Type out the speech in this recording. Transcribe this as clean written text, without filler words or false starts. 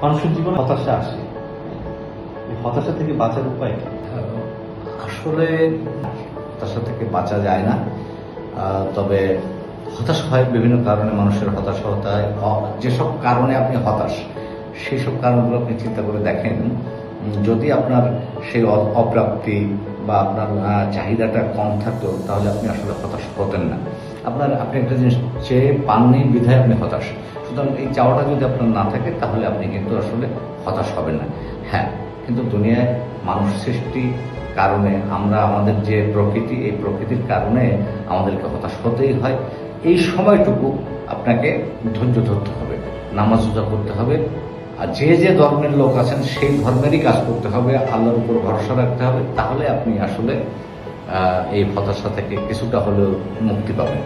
মানুষের জীবনে হতাশা আসে, এই হতাশা থেকে বাঁচার উপায় কি? আসলে হতাশা থেকে বাঁচা যায় না। তবে হতাশ হয় বিভিন্ন কারণে, মানুষের হতাশা হতে হয়। যেসব কারণে আপনি হতাশ, সেই সব কারণগুলো আপনি চিন্তা করে দেখেন। যদি আপনার সেই অপ্রাপ্তি বা আপনার চাহিদাটা কম থাকতো, তাহলে আপনি আসলে হতাশ হতেন না। আপনি একটা জিনিস চেয়ে পাননি বিধায় আপনি হতাশ। সুতরাং এই চাওয়াটা যদি আপনার না থাকে, তাহলে আপনি কিন্তু আসলে হতাশ হবেন না। হ্যাঁ, কিন্তু দুনিয়ায় মানুষ সৃষ্টি কারণে আমরা আমাদের যে প্রকৃতি, এই প্রকৃতির কারণে আমাদেরকে হতাশ হতেই হয়। এই সময়টুকু আপনাকে ধৈর্য ধরতে হবে, নামাজ রোজা করতে হবে, আর যে যে ধর্মের লোক আছেন সেই ধর্মেরই কাজ করতে হবে, আল্লাহর উপর ভরসা রাখতে হবে। তাহলে আপনি আসলে এই হতাশা থেকে কিছুটা হলেও মুক্তি পাবেন।